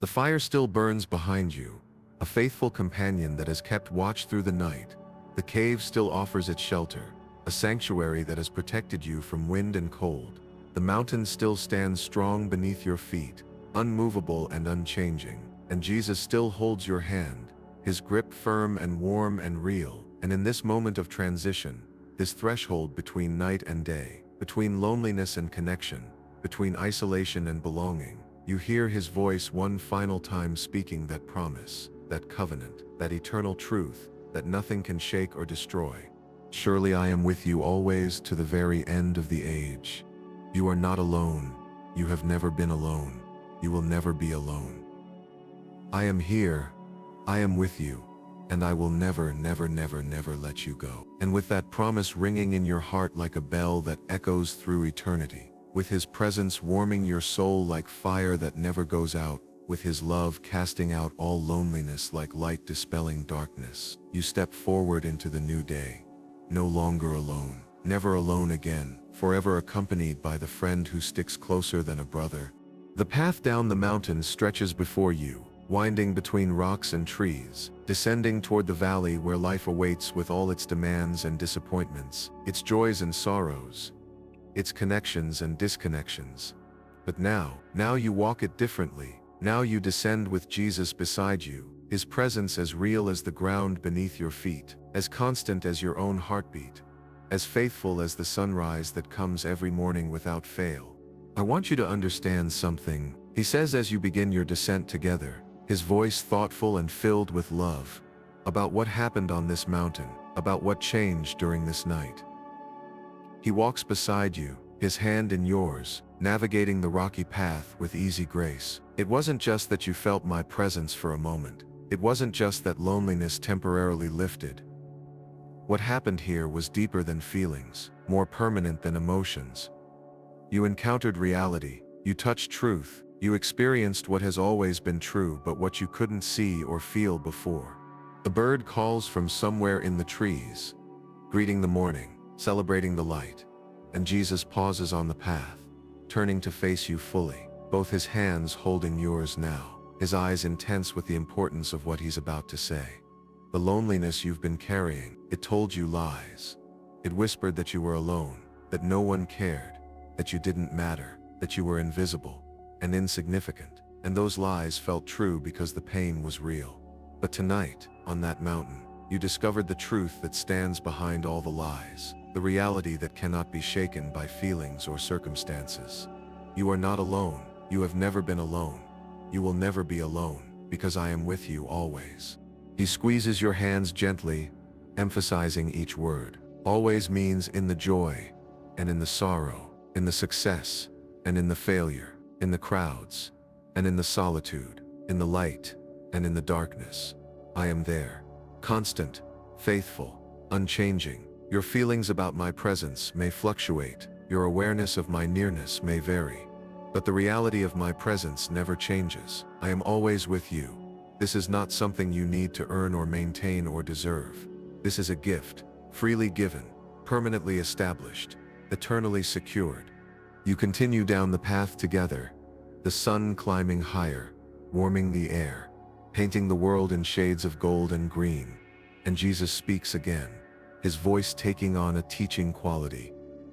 The fire still burns behind you, a faithful companion that has kept watch through the night. The cave still offers its shelter, a sanctuary that has protected you from wind and cold. The mountain still stands strong beneath your feet, unmovable and unchanging. And Jesus still holds your hand, his grip firm and warm and real. And in this moment of transition, this threshold between night and day, between loneliness and connection, between isolation and belonging, you hear his voice one final time speaking that promise, that covenant, that eternal truth, that nothing can shake or destroy. Surely I am with you always to the very end of the age. You are not alone. You have never been alone. You will never be alone. I am here. I am with you. And I will never, never, never, never let you go. And with that promise ringing in your heart like a bell that echoes through eternity, with his presence warming your soul like fire that never goes out, with his love casting out all loneliness like light dispelling darkness, you step forward into the new day. No longer alone, never alone again, forever accompanied by the friend who sticks closer than a brother. The path down the mountain stretches before you, winding between rocks and trees, descending toward the valley where life awaits with all its demands and disappointments, its joys and sorrows, its connections and disconnections. But now you walk it differently. Now you descend with Jesus beside you, his presence as real as the ground beneath your feet, as constant as your own heartbeat, as faithful as the sunrise that comes every morning without fail. I want you to understand something, he says as you begin your descent together, his voice thoughtful and filled with love, about what happened on this mountain, about what changed during this night. He walks beside you, his hand in yours, navigating the rocky path with easy grace. It wasn't just that you felt my presence for a moment. It wasn't just that loneliness temporarily lifted. What happened here was deeper than feelings, more permanent than emotions. You encountered reality, you touched truth, you experienced what has always been true but what you couldn't see or feel before. A bird calls from somewhere in the trees, greeting the morning, celebrating the light, and Jesus pauses on the path, turning to face you fully, both his hands holding yours now, his eyes intense with the importance of what he's about to say. The loneliness you've been carrying, it told you lies. It whispered that you were alone, that no one cared, that you didn't matter, that you were invisible and insignificant. And those lies felt true because the pain was real. But tonight, on that mountain, you discovered the truth that stands behind all the lies, the reality that cannot be shaken by feelings or circumstances. You are not alone. You have never been alone. You will never be alone, because I am with you always. He squeezes your hands gently, emphasizing each word. Always means in the joy, and in the sorrow, in the success, and in the failure, in the crowds, and in the solitude, in the light, and in the darkness. I am there, constant, faithful, unchanging. Your feelings about my presence may fluctuate, your awareness of my nearness may vary, but the reality of my presence never changes. I am always with you. This is not something you need to earn or maintain or deserve. This is a gift, freely given, permanently established, eternally secured. You continue down the path together, the sun climbing higher, warming the air, painting the world in shades of gold and green. And Jesus speaks again, his voice taking on a teaching quality.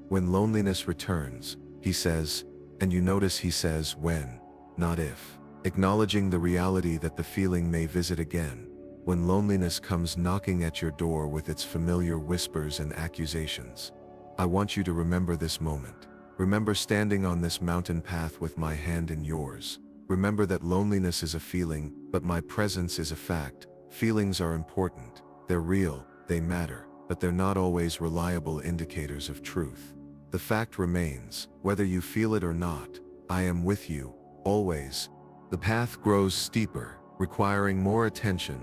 When loneliness returns, he says, and you notice he says when, not if, acknowledging the reality that the feeling may visit again. When loneliness comes knocking at your door with its familiar whispers and accusations. I want you to remember this moment. Remember standing on this mountain path with my hand in yours. Remember that loneliness is a feeling, but my presence is a fact. Feelings are important, they're real, they matter, but they're not always reliable indicators of truth. The fact remains, whether you feel it or not, I am with you, always. The path grows steeper, requiring more attention,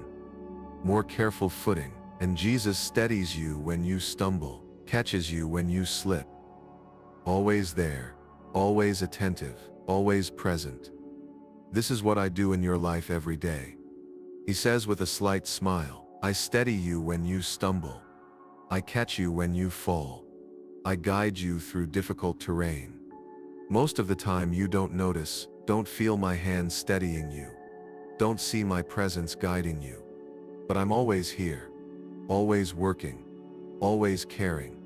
more careful footing, and Jesus steadies you when you stumble, catches you when you slip. Always there, always attentive, always present. This is what I do in your life every day. He says with a slight smile, I steady you when you stumble. I catch you when you fall. I guide you through difficult terrain. Most of the time you don't notice, don't feel my hand steadying you. don't see my presence guiding you. But I'm always here, always working, always caring,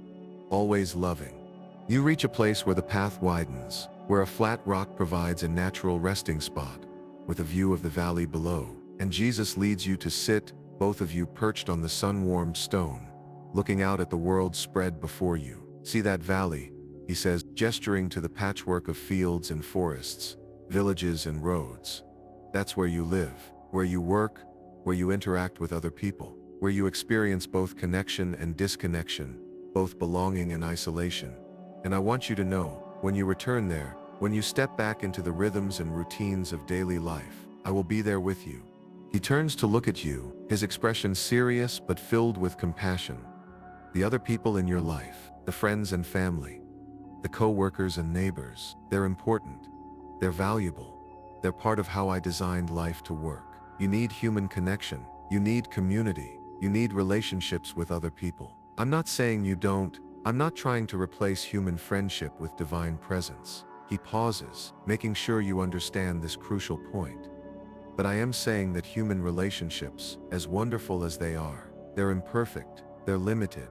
always loving. You reach a place where the path widens, where a flat rock provides a natural resting spot, with a view of the valley below, and Jesus leads you to sit, both of you perched on the sun-warmed stone, looking out at the world spread before you. See that valley, he says, gesturing to the patchwork of fields and forests, villages and roads. That's where you live, where you work, where you interact with other people, where you experience both connection and disconnection, both belonging and isolation. And I want you to know, when you return there, when you step back into the rhythms and routines of daily life, I will be there with you. He turns to look at you, his expression serious but filled with compassion. The other people in your life, the friends and family, the co-workers and neighbors, they're important. They're valuable. They're part of how I designed life to work. You need human connection. You need community. You need relationships with other people. I'm not saying you don't. I'm not trying to replace human friendship with divine presence. He pauses, making sure you understand this crucial point. But I am saying that human relationships, as wonderful as they are, they're imperfect, they're limited.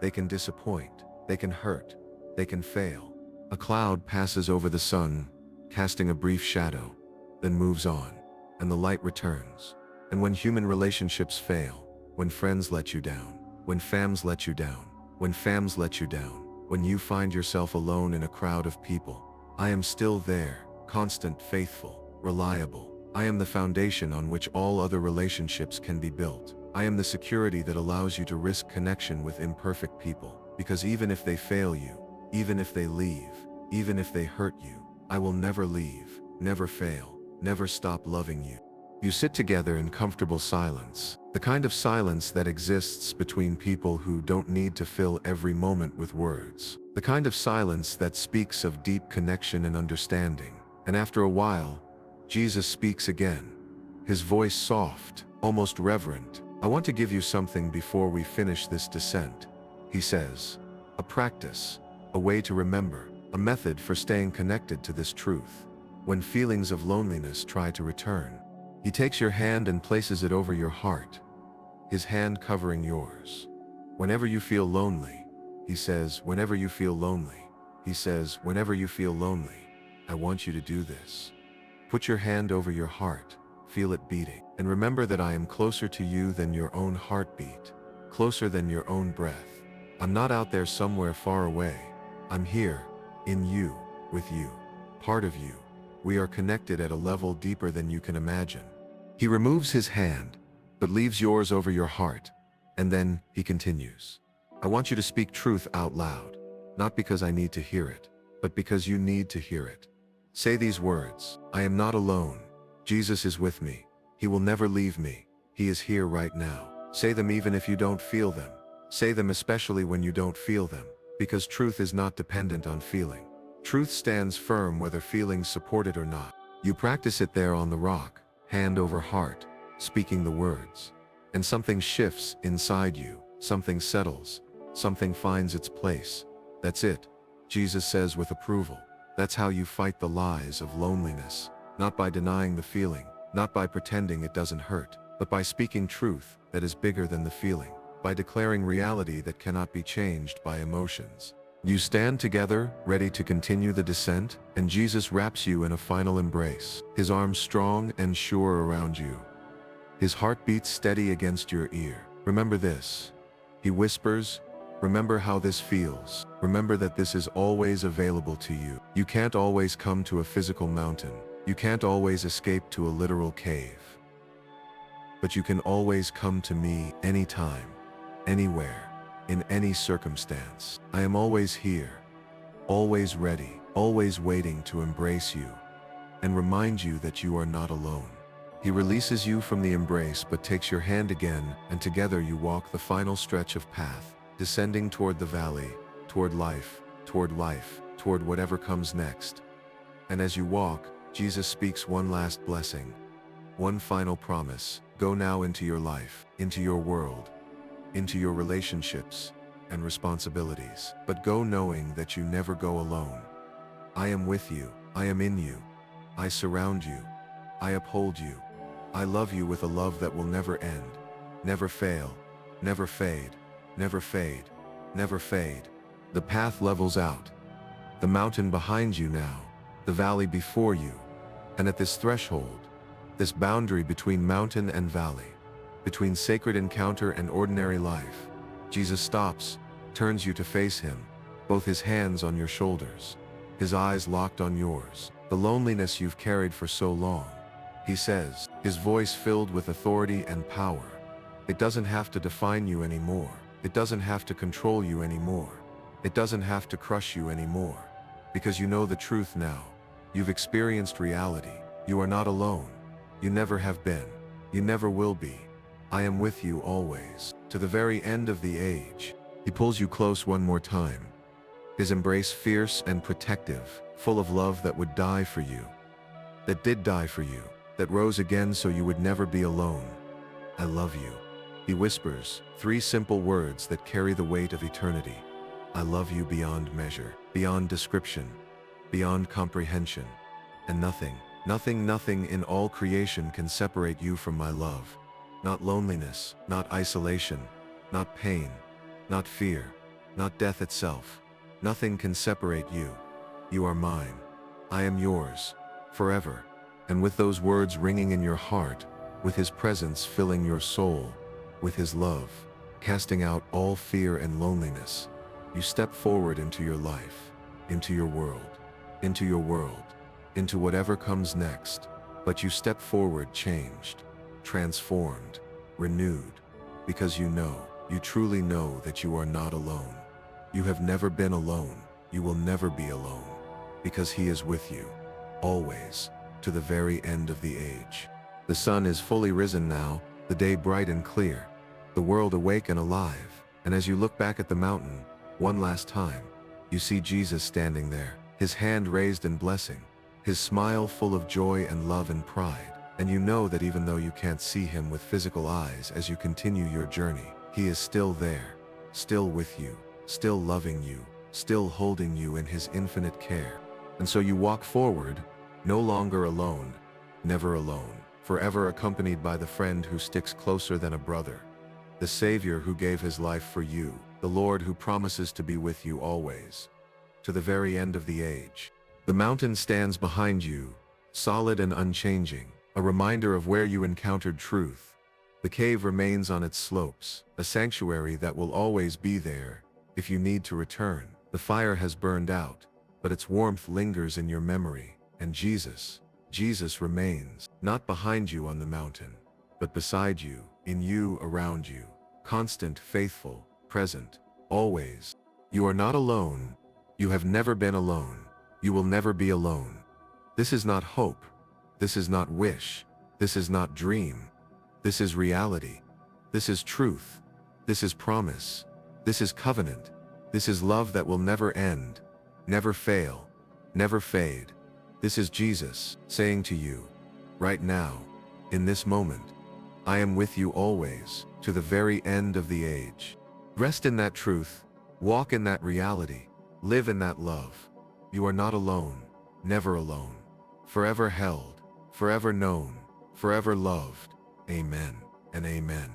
They can disappoint, they can hurt, they can fail. A cloud passes over the sun, casting a brief shadow, then moves on, and the light returns. And when human relationships fail, when friends let you down, when fams let you down, when fams let you down, when you find yourself alone in a crowd of people, I am still there, constant, faithful, reliable. I am the foundation on which all other relationships can be built. I am the security that allows you to risk connection with imperfect people, because even if they fail you, even if they leave, even if they hurt you, I will never leave, never fail, never stop loving you. You sit together in comfortable silence, the kind of silence that exists between people who don't need to fill every moment with words, the kind of silence that speaks of deep connection and understanding. And after a while, Jesus speaks again, his voice soft, almost reverent. I want to give you something before we finish this descent, he says. A practice, a way to remember, a method for staying connected to this truth. When feelings of loneliness try to return, he takes your hand and places it over your heart, his hand covering yours. Whenever you feel lonely, he says, whenever you feel lonely, he says, whenever you feel lonely, I want you to do this. Put your hand over your heart, feel it beating, and remember that I am closer to you than your own heartbeat, closer than your own breath. I'm not out there somewhere far away. I'm here, in you, with you, part of you. We are connected at a level deeper than you can imagine. He removes his hand, but leaves yours over your heart, and then he continues. I want you to speak truth out loud, not because I need to hear it, but because you need to hear it. Say these words: I am not alone. Jesus is with me. He will never leave me. He is here right now. Say them even if you don't feel them. Say them especially when you don't feel them, because truth is not dependent on feeling. Truth stands firm whether feelings support it or not. You practice it there on the rock, hand over heart, speaking the words. And something shifts inside you, something settles, something finds its place. That's it, Jesus says with approval. That's how you fight the lies of loneliness, not by denying the feeling, not by pretending it doesn't hurt, but by speaking truth that is bigger than the feeling, by declaring reality that cannot be changed by emotions. You stand together, ready to continue the descent, and Jesus wraps you in a final embrace, his arms strong and sure around you. His heart beats steady against your ear. Remember this. He whispers, remember how this feels. Remember that this is always available to you. You can't always come to a physical mountain. You can't always escape to a literal cave. But you can always come to me anytime, anywhere, in any circumstance. I am always here, always ready, always waiting to embrace you and remind you that you are not alone. He releases you from the embrace but takes your hand again, and together you walk the final stretch of path, descending toward the valley, toward life, toward whatever comes next. And as you walk, Jesus speaks one last blessing, one final promise. Go now into your life, into your world, into your relationships and responsibilities. But go knowing that you never go alone. I am with you. I am in you. I surround you. I uphold you. I love you with a love that will never end, never fail, never fade, never fade, never fade. The path levels out, the mountain behind you now, the valley before you, and at this threshold, this boundary between mountain and valley, between sacred encounter and ordinary life, Jesus stops, turns you to face him, both his hands on your shoulders, his eyes locked on yours, the loneliness you've carried for so long. He says, his voice filled with authority and power, it doesn't have to define you anymore. It doesn't have to control you anymore. It doesn't have to crush you anymore. Because you know the truth now. You've experienced reality. You are not alone. You never have been. You never will be. I am with you always, to the very end of the age. He pulls you close one more time. His embrace fierce and protective, full of love that would die for you. That did die for you. That rose again so you would never be alone. I love you. He whispers, 3 simple words that carry the weight of eternity. I love you beyond measure, beyond description, beyond comprehension. And nothing in all creation can separate you from my love. Not loneliness, not isolation, not pain, not fear, not death itself. Nothing can separate you. You are mine. I am yours, forever. And with those words ringing in your heart, with his presence filling your soul, with his love, casting out all fear and loneliness, you step forward into your life, into your world, into whatever comes next. But you step forward changed, transformed, renewed, because you truly know that you are not alone. You have never been alone. You will never be alone, because he is with you, always, to the very end of the age. The sun is fully risen now, the day bright and clear, the world awake and alive, and as you look back at the mountain, one last time, you see Jesus standing there, his hand raised in blessing, his smile full of joy and love and pride, and you know that even though you can't see him with physical eyes as you continue your journey, he is still there, still with you, still loving you, still holding you in his infinite care. And so you walk forward, no longer alone, never alone, forever accompanied by the friend who sticks closer than a brother, the Savior who gave his life for you, the Lord who promises to be with you always, to the very end of the age. The mountain stands behind you, solid and unchanging, a reminder of where you encountered truth. The cave remains on its slopes, a sanctuary that will always be there if you need to return. The fire has burned out, but its warmth lingers in your memory, and Jesus remains, not behind you on the mountain, but beside you, in you, around you, constant, faithful, present, always. You are not alone. You have never been alone. You will never be alone. This is not hope. This is not wish. This is not dream. This is reality. This is truth. This is promise. This is covenant. This is love that will never end, never fail, never fade. This is Jesus saying to you, right now, in this moment, I am with you always, to the very end of the age. Rest in that truth, walk in that reality, live in that love. You are not alone, never alone, forever held, forever known, forever loved. Amen and amen.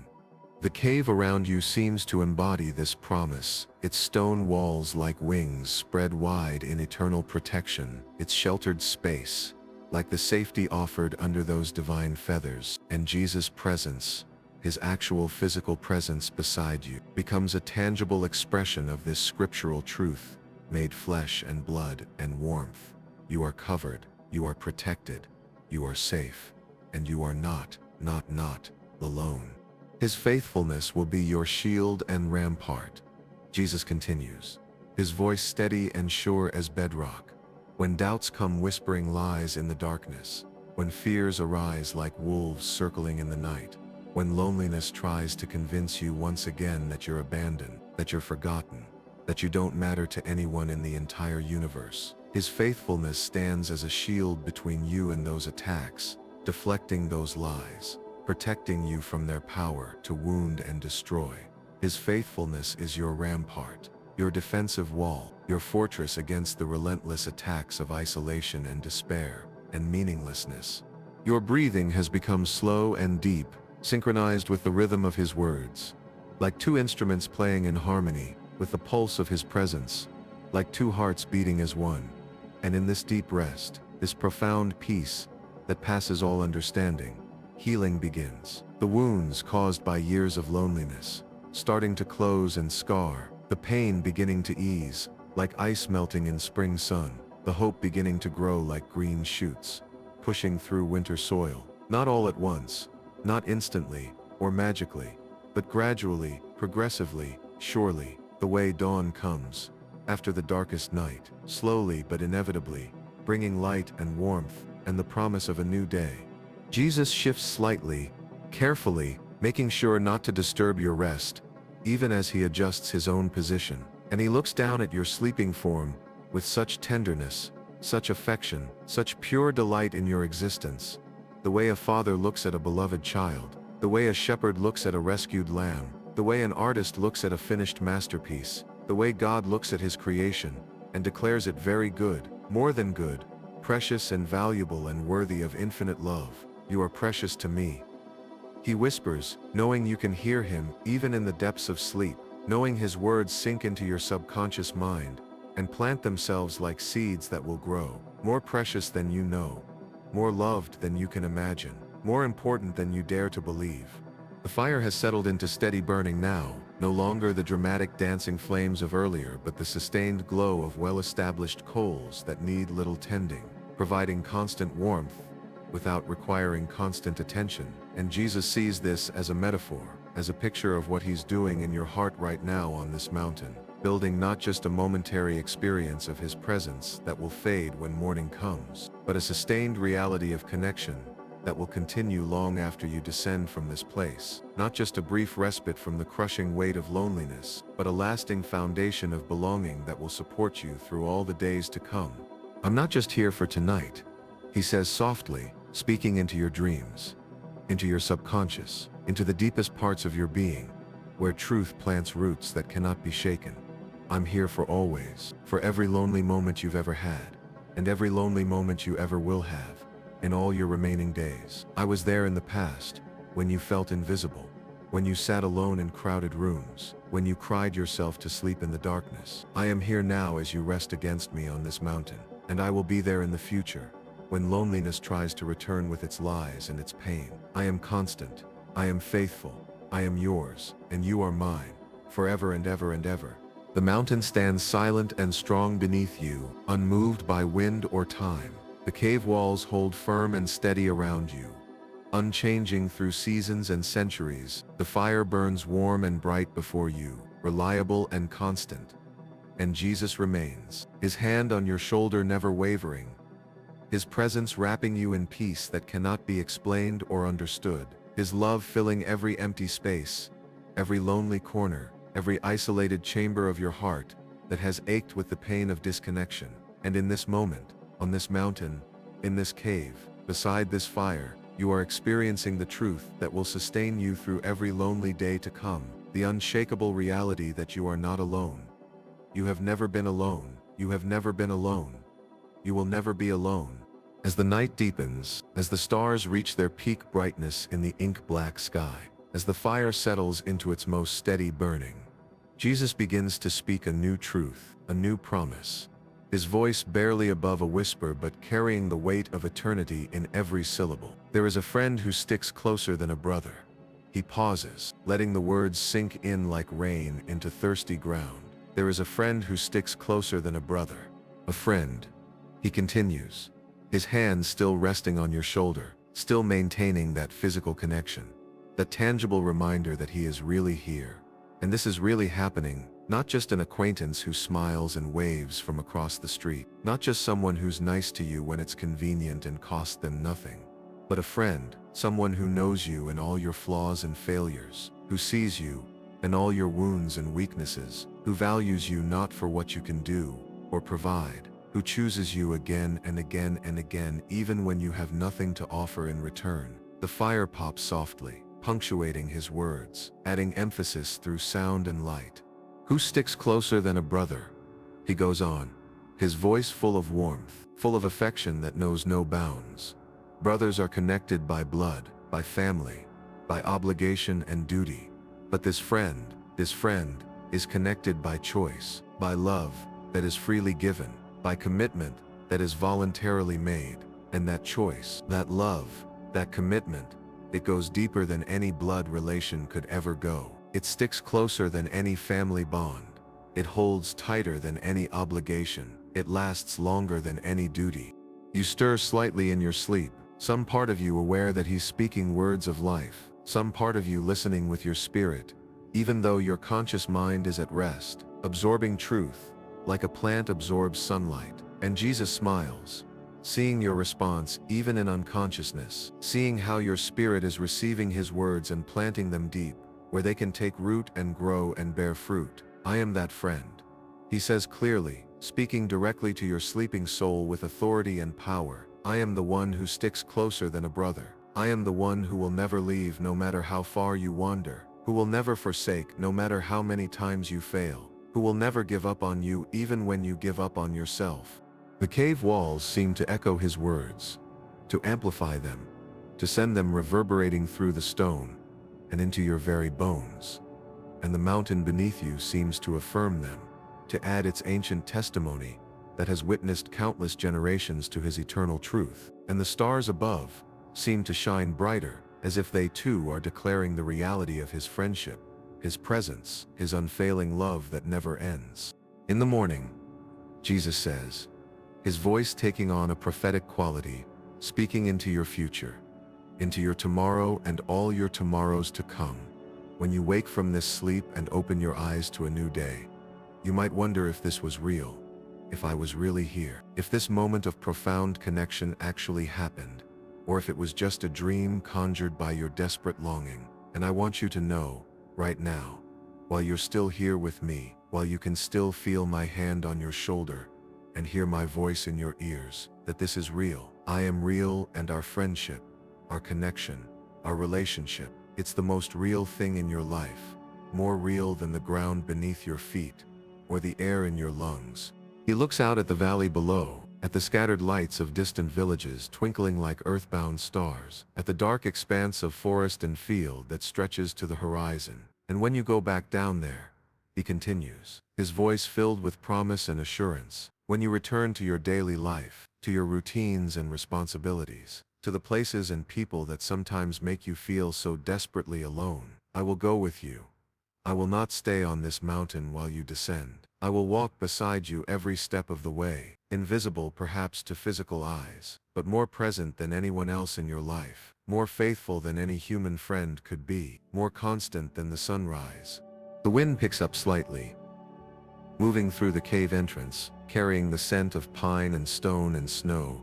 The cave around you seems to embody this promise, its stone walls like wings spread wide in eternal protection, its sheltered space, like the safety offered under those divine feathers, and Jesus' presence, his actual physical presence beside you, becomes a tangible expression of this scriptural truth, made flesh and blood and warmth. You are covered, you are protected, you are safe, and you are not alone. His faithfulness will be your shield and rampart. Jesus continues, his voice steady and sure as bedrock. When doubts come whispering lies in the darkness, when fears arise like wolves circling in the night, when loneliness tries to convince you once again that you're abandoned, that you're forgotten, that you don't matter to anyone in the entire universe, his faithfulness stands as a shield between you and those attacks, deflecting those lies, protecting you from their power to wound and destroy. His faithfulness is your rampart, your defensive wall, your fortress against the relentless attacks of isolation and despair and meaninglessness. Your breathing has become slow and deep, synchronized with the rhythm of his words. Like two instruments playing in harmony, with the pulse of his presence, like two hearts beating as one. And in this deep rest, this profound peace that passes all understanding, healing begins. The wounds caused by years of loneliness, starting to close and scar, the pain beginning to ease, like ice melting in spring sun, the hope beginning to grow like green shoots, pushing through winter soil. Not all at once, not instantly, or magically, but gradually, progressively, surely, the way dawn comes, after the darkest night, slowly but inevitably, bringing light and warmth, and the promise of a new day. Jesus shifts slightly, carefully, making sure not to disturb your rest, even as he adjusts his own position. And he looks down at your sleeping form, with such tenderness, such affection, such pure delight in your existence. The way a father looks at a beloved child, the way a shepherd looks at a rescued lamb, the way an artist looks at a finished masterpiece, the way God looks at his creation, and declares it very good, more than good, precious and valuable and worthy of infinite love. You are precious to me. He whispers, knowing you can hear him even in the depths of sleep, knowing his words sink into your subconscious mind, and plant themselves like seeds that will grow, more precious than you know, more loved than you can imagine, more important than you dare to believe. The fire has settled into steady burning now, no longer the dramatic dancing flames of earlier, but the sustained glow of well-established coals that need little tending, providing constant warmth without requiring constant attention. And Jesus sees this as a metaphor, as a picture of what he's doing in your heart right now on this mountain, building not just a momentary experience of his presence that will fade when morning comes, but a sustained reality of connection that will continue long after you descend from this place. Not just a brief respite from the crushing weight of loneliness, but a lasting foundation of belonging that will support you through all the days to come. I'm not just here for tonight, he says softly, speaking into your dreams, into your subconscious, into the deepest parts of your being, where truth plants roots that cannot be shaken. I'm here for always, for every lonely moment you've ever had, and every lonely moment you ever will have, in all your remaining days. I was there in the past, when you felt invisible, when you sat alone in crowded rooms, when you cried yourself to sleep in the darkness. I am here now as you rest against me on this mountain, and I will be there in the future, when loneliness tries to return with its lies and its pain. I am constant, I am faithful, I am yours, and you are mine, forever and ever and ever. The mountain stands silent and strong beneath you, unmoved by wind or time. The cave walls hold firm and steady around you, unchanging through seasons and centuries. The fire burns warm and bright before you, reliable and constant. And Jesus remains, his hand on your shoulder never wavering, his presence wrapping you in peace that cannot be explained or understood, his love filling every empty space, every lonely corner, every isolated chamber of your heart that has ached with the pain of disconnection. And in this moment, on this mountain, in this cave, beside this fire, you are experiencing the truth that will sustain you through every lonely day to come, the unshakable reality that you are not alone. You have never been alone. You have never been alone. You will never be alone. As the night deepens, as the stars reach their peak brightness in the ink-black sky, as the fire settles into its most steady burning, Jesus begins to speak a new truth, a new promise. His voice barely above a whisper but carrying the weight of eternity in every syllable. There is a friend who sticks closer than a brother. He pauses, letting the words sink in like rain into thirsty ground. There is a friend who sticks closer than a brother. A friend, he continues, his hand still resting on your shoulder, still maintaining that physical connection, that tangible reminder that he is really here. And this is really happening. Not just an acquaintance who smiles and waves from across the street, not just someone who's nice to you when it's convenient and costs them nothing, but a friend, someone who knows you and all your flaws and failures, who sees you and all your wounds and weaknesses, who values you not for what you can do or provide, who chooses you again and again and again even when you have nothing to offer in return. The fire pops softly, punctuating his words, adding emphasis through sound and light. Who sticks closer than a brother? He goes on, his voice full of warmth, full of affection that knows no bounds. Brothers are connected by blood, by family, by obligation and duty. But this friend is connected by choice, by love that is freely given, by commitment that is voluntarily made. And that choice, that love, that commitment, it goes deeper than any blood relation could ever go. It sticks closer than any family bond. It holds tighter than any obligation. It lasts longer than any duty. You stir slightly in your sleep, some part of you aware that he's speaking words of life, some part of you listening with your spirit, even though your conscious mind is at rest, absorbing truth, like a plant absorbs sunlight. And Jesus smiles, seeing your response even in unconsciousness, seeing how your spirit is receiving his words and planting them deep, where they can take root and grow and bear fruit. I am that friend, he says clearly, speaking directly to your sleeping soul with authority and power. I am the one who sticks closer than a brother. I am the one who will never leave no matter how far you wander, who will never forsake no matter how many times you fail, who will never give up on you even when you give up on yourself. The cave walls seem to echo his words, to amplify them, to send them reverberating through the stone and into your very bones. And the mountain beneath you seems to affirm them, to add its ancient testimony that has witnessed countless generations to his eternal truth. And the stars above seem to shine brighter, as if they too are declaring the reality of his friendship, his presence, his unfailing love that never ends. In the morning, Jesus says, his voice taking on a prophetic quality, speaking into your future, into your tomorrow and all your tomorrows to come. When you wake from this sleep and open your eyes to a new day, you might wonder if this was real, if I was really here, if this moment of profound connection actually happened, or if it was just a dream conjured by your desperate longing. And I want you to know, right now, while you're still here with me, while you can still feel my hand on your shoulder and hear my voice in your ears, that this is real. I am real, and our friendship, our connection, our relationship, it's the most real thing in your life, more real than the ground beneath your feet or the air in your lungs. He looks out at the valley below, at the scattered lights of distant villages twinkling like earthbound stars, at the dark expanse of forest and field that stretches to the horizon. And when you go back down there, he continues, his voice filled with promise and assurance, when you return to your daily life, to your routines and responsibilities, to the places and people that sometimes make you feel so desperately alone, I will go with you. I will not stay on this mountain while you descend. I will walk beside you every step of the way, invisible perhaps to physical eyes, but more present than anyone else in your life, more faithful than any human friend could be, more constant than the sunrise. The wind picks up slightly, moving through the cave entrance, carrying the scent of pine and stone and snow,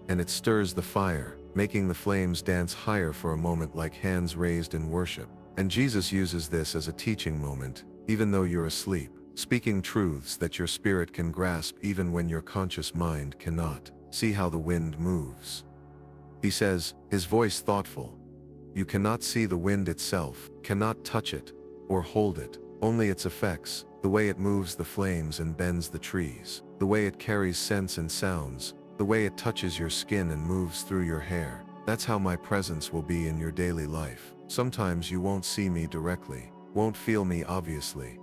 and it stirs the fire, making the flames dance higher for a moment like hands raised in worship. And Jesus uses this as a teaching moment, even though you're asleep, speaking truths that your spirit can grasp even when your conscious mind cannot. See how the wind moves. He says, his voice thoughtful, you cannot see the wind itself, cannot touch it or hold it, only its effects, the way it moves the flames and bends the trees, the way it carries scents and sounds, the way it touches your skin and moves through your hair. That's how my presence will be in your daily life. Sometimes you won't see me directly, won't feel me obviously,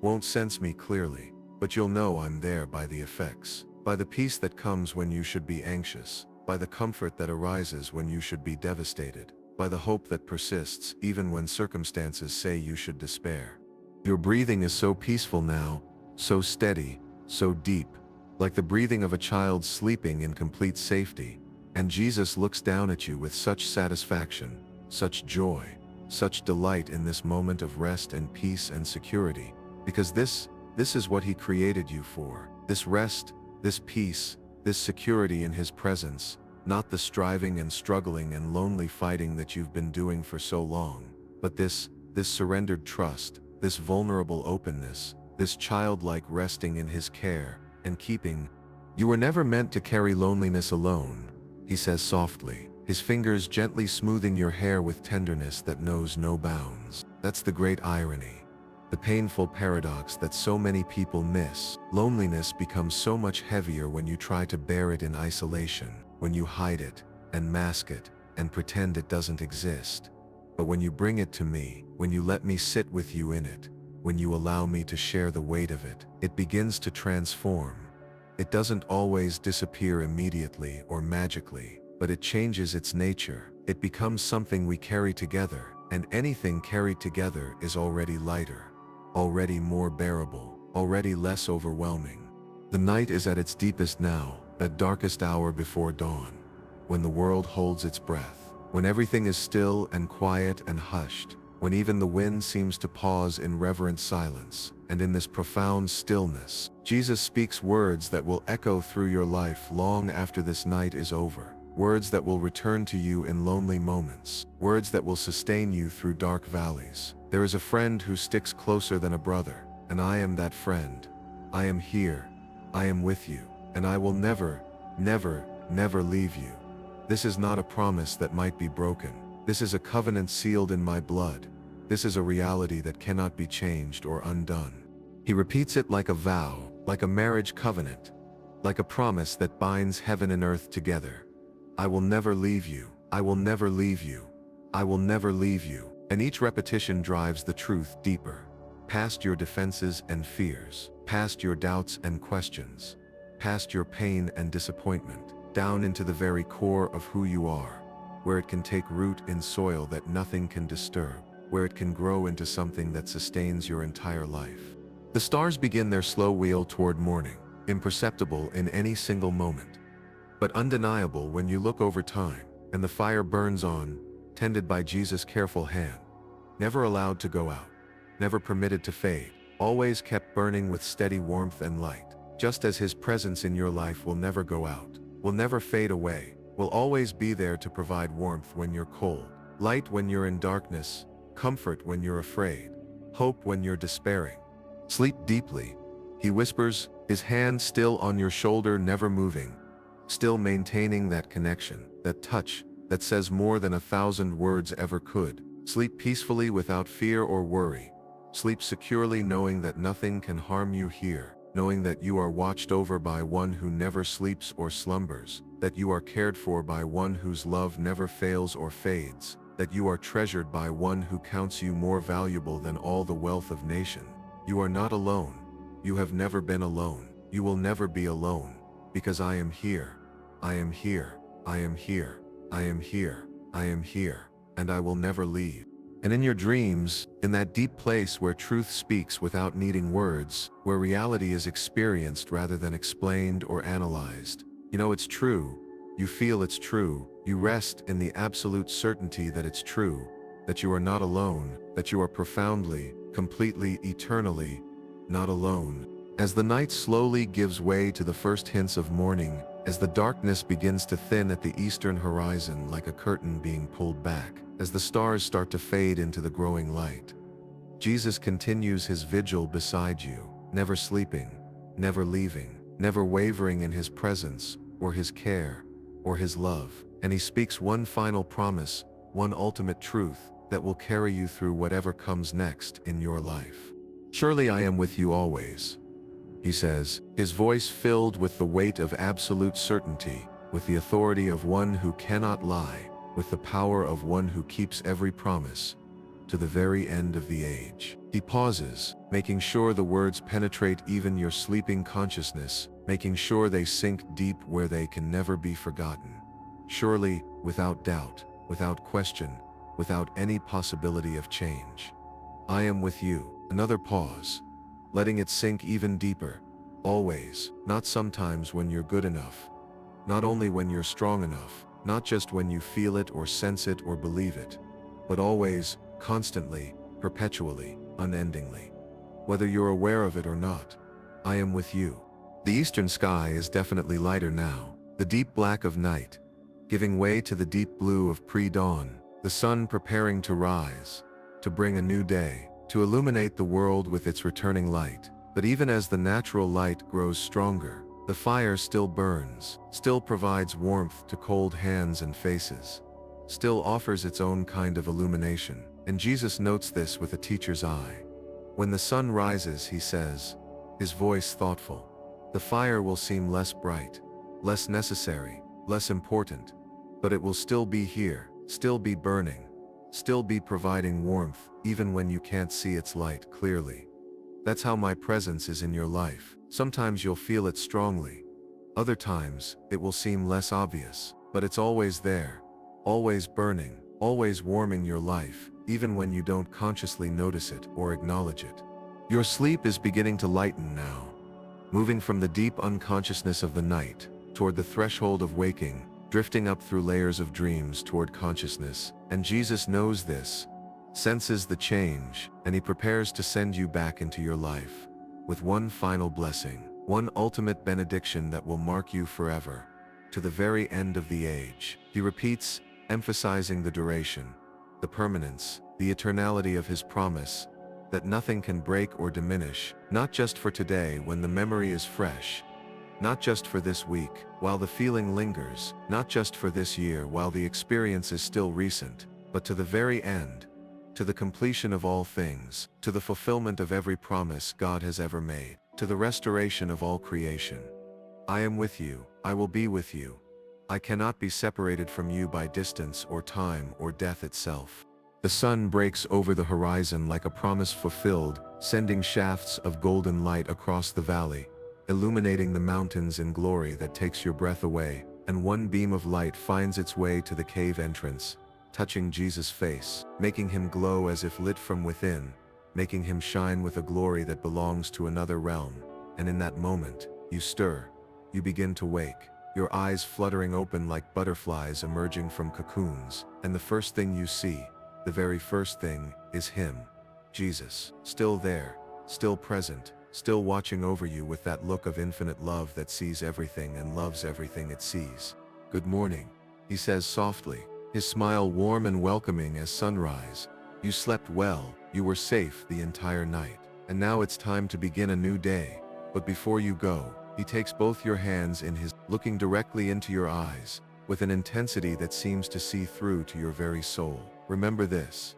won't sense me clearly, but you'll know I'm there by the effects, by the peace that comes when you should be anxious, by the comfort that arises when you should be devastated, by the hope that persists even when circumstances say you should despair. Your breathing is so peaceful now, so steady, so deep, like the breathing of a child sleeping in complete safety, and Jesus looks down at you with such satisfaction, such joy, such delight in this moment of rest and peace and security, because this is what he created you for, this rest, this peace, this security in his presence, not the striving and struggling and lonely fighting that you've been doing for so long, but this surrendered trust, this vulnerable openness, this childlike resting in his care and keeping. You were never meant to carry loneliness alone, he says softly, his fingers gently smoothing your hair with tenderness that knows no bounds. That's the great irony, the painful paradox that so many people miss. Loneliness becomes so much heavier when you try to bear it in isolation, when you hide it, and mask it, and pretend it doesn't exist. But when you bring it to me, when you let me sit with you in it, when you allow me to share the weight of it, it begins to transform. It doesn't always disappear immediately or magically, but it changes its nature. It becomes something we carry together, and anything carried together is already lighter, already more bearable, already less overwhelming. The night is at its deepest now, that darkest hour before dawn, when the world holds its breath, when everything is still and quiet and hushed, when even the wind seems to pause in reverent silence. And in this profound stillness, Jesus speaks words that will echo through your life long after this night is over. Words that will return to you in lonely moments. Words that will sustain you through dark valleys. There is a friend who sticks closer than a brother, and I am that friend. I am here. I am with you, and I will never, never, never leave you. This is not a promise that might be broken. This is a covenant sealed in my blood. This is a reality that cannot be changed or undone. He repeats it like a vow, like a marriage covenant, like a promise that binds heaven and earth together. I will never leave you. I will never leave you. I will never leave you. And each repetition drives the truth deeper, past your defenses and fears, past your doubts and questions, past your pain and disappointment, down into the very core of who you are, where it can take root in soil that nothing can disturb, where it can grow into something that sustains your entire life. The stars begin their slow wheel toward morning, imperceptible in any single moment, but undeniable when you look over time, and the fire burns on, tended by Jesus' careful hand, never allowed to go out, never permitted to fade, always kept burning with steady warmth and light, just as His presence in your life will never go out, will never fade away, will always be there to provide warmth when you're cold, light when you're in darkness, comfort when you're afraid, hope when you're despairing. Sleep deeply, He whispers, His hand still on your shoulder, never moving, still maintaining that connection, that touch, that says more than 1,000 words ever could. Sleep peacefully without fear or worry. Sleep securely knowing that nothing can harm you here, knowing that you are watched over by one who never sleeps or slumbers, that you are cared for by one whose love never fails or fades, that you are treasured by one who counts you more valuable than all the wealth of nation. You are not alone. You have never been alone. You will never be alone, because I am here. I am here. I am here. I am here. I am here, and I will never leave. And in your dreams, in that deep place where truth speaks without needing words, where reality is experienced rather than explained or analyzed, you know it's true, you feel it's true, you rest in the absolute certainty that it's true, that you are not alone, that you are profoundly, completely, eternally not alone. As the night slowly gives way to the first hints of morning, as the darkness begins to thin at the eastern horizon like a curtain being pulled back, as the stars start to fade into the growing light, Jesus continues His vigil beside you, never sleeping, never leaving, never wavering in His presence, or His care, or His love. And He speaks one final promise, one ultimate truth that will carry you through whatever comes next in your life. Surely I am with you always, He says, His voice filled with the weight of absolute certainty, with the authority of one who cannot lie, with the power of one who keeps every promise, to the very end of the age. He pauses, making sure the words penetrate even your sleeping consciousness, making sure they sink deep where they can never be forgotten. Surely, without doubt, without question, without any possibility of change. I am with you. Another pause, letting it sink even deeper. Always, not sometimes when you're good enough, not only when you're strong enough, not just when you feel it or sense it or believe it, but always, constantly, perpetually, unendingly. Whether you're aware of it or not, I am with you. The eastern sky is definitely lighter now, the deep black of night, giving way to the deep blue of pre-dawn, the sun preparing to rise, to bring a new day, to illuminate the world with its returning light. But even as the natural light grows stronger, the fire still burns, still provides warmth to cold hands and faces, still offers its own kind of illumination. And Jesus notes this with a teacher's eye. When the sun rises, He says, His voice thoughtful, the fire will seem less bright, less necessary, less important, but it will still be here, still be burning, still be providing warmth, even when you can't see its light clearly. That's how my presence is in your life. Sometimes you'll feel it strongly. Other times, it will seem less obvious, but it's always there, always burning, always warming your life, even when you don't consciously notice it or acknowledge it. Your sleep is beginning to lighten now, moving from the deep unconsciousness of the night toward the threshold of waking, drifting up through layers of dreams toward consciousness. And Jesus knows this, senses the change, and he prepares to send you back into your life with one final blessing, one ultimate benediction that will mark you forever, to the very end of the age. He repeats, emphasizing the duration, the permanence, the eternality of his promise, that nothing can break or diminish, not just for today when the memory is fresh, not just for this week while the feeling lingers, not just for this year while the experience is still recent, but to the very end, to the completion of all things, to the fulfillment of every promise God has ever made, to the restoration of all creation. I am with you, I will be with you. I cannot be separated from you by distance or time or death itself. The sun breaks over the horizon like a promise fulfilled, sending shafts of golden light across the valley, illuminating the mountains in glory that takes your breath away, and one beam of light finds its way to the cave entrance, touching Jesus' face, making him glow as if lit from within, making him shine with a glory that belongs to another realm. And in that moment, you stir, you begin to wake, your eyes fluttering open like butterflies emerging from cocoons, and the first thing you see, the very first thing, is him, Jesus, still there, still present, still watching over you with that look of infinite love that sees everything and loves everything it sees. Good morning, he says softly, his smile warm and welcoming as sunrise. You slept well, you were safe the entire night, and now it's time to begin a new day. But before you go, he takes both your hands in his, looking directly into your eyes, with an intensity that seems to see through to your very soul. Remember this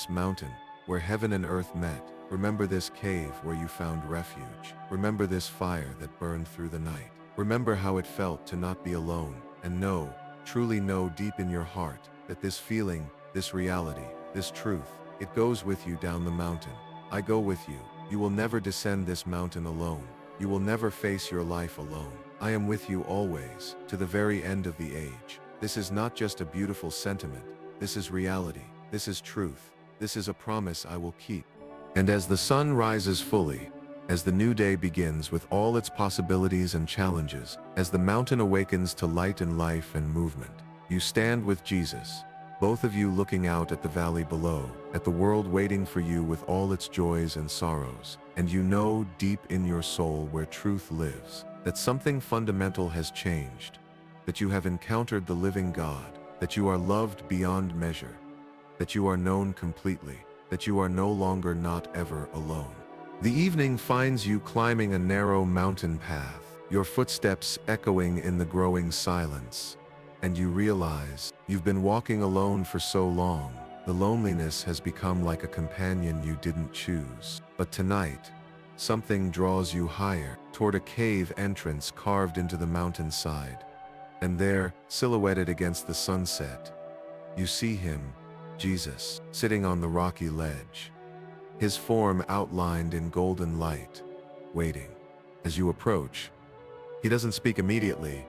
mountain, where heaven and earth met. Remember this cave where you found refuge. Remember this fire that burned through the night. Remember how it felt to not be alone, and know, truly know deep in your heart, that this feeling, this reality, this truth, it goes with you down the mountain. I go with you. You will never descend this mountain alone. You will never face your life alone. I am with you always, to the very end of the age. This is not just a beautiful sentiment. This is reality. This is truth. This is a promise I will keep. And as the sun rises fully, as the new day begins with all its possibilities and challenges, as the mountain awakens to light and life and movement, you stand with Jesus, both of you looking out at the valley below, at the world waiting for you with all its joys and sorrows, and you know deep in your soul where truth lives, that something fundamental has changed, that you have encountered the living God, that you are loved beyond measure, that you are known completely, that you are no longer not ever alone. The evening finds you climbing a narrow mountain path, your footsteps echoing in the growing silence, and you realize you've been walking alone for so long. The loneliness has become like a companion you didn't choose. But tonight, something draws you higher, toward a cave entrance carved into the mountainside. And there, silhouetted against the sunset, you see him, Jesus, sitting on the rocky ledge, his form outlined in golden light, waiting. As you approach, he doesn't speak immediately.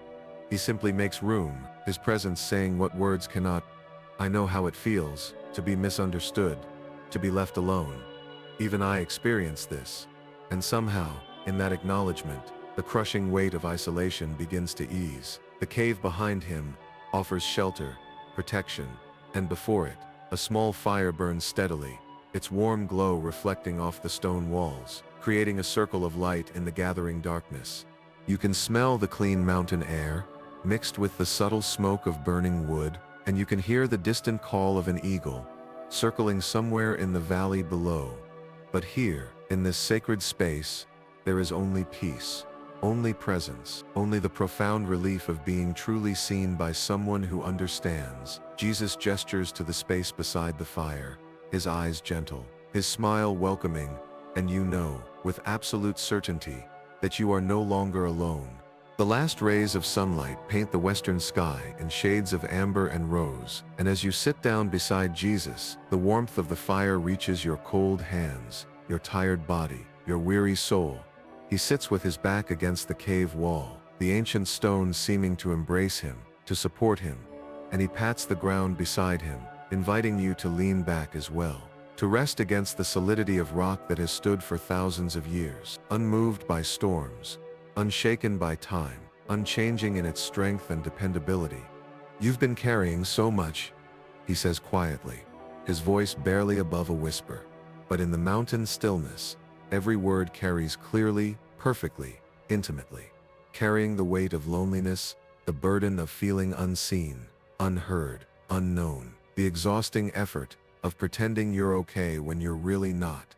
He simply makes room, his presence saying what words cannot. I know how it feels, to be misunderstood, to be left alone. Even I experienced this. And somehow, in that acknowledgement, the crushing weight of isolation begins to ease. The cave behind him offers shelter, protection, and before it, a small fire burns steadily, its warm glow reflecting off the stone walls, creating a circle of light in the gathering darkness. You can smell the clean mountain air, mixed with the subtle smoke of burning wood, and you can hear the distant call of an eagle, circling somewhere in the valley below. But here, in this sacred space, there is only peace, only presence, only the profound relief of being truly seen by someone who understands. Jesus gestures to the space beside the fire, his eyes gentle, his smile welcoming, and you know, with absolute certainty, that you are no longer alone. The last rays of sunlight paint the western sky in shades of amber and rose, and as you sit down beside Jesus, the warmth of the fire reaches your cold hands, your tired body, your weary soul. He sits with his back against the cave wall, the ancient stones seeming to embrace him, to support him, and he pats the ground beside him, inviting you to lean back as well, to rest against the solidity of rock that has stood for thousands of years, unmoved by storms, unshaken by time, unchanging in its strength and dependability. "You've been carrying so much," he says quietly, his voice barely above a whisper. But in the mountain stillness, every word carries clearly, perfectly, intimately, carrying the weight of loneliness, the burden of feeling unseen, unheard, unknown, the exhausting effort of pretending you're okay when you're really not.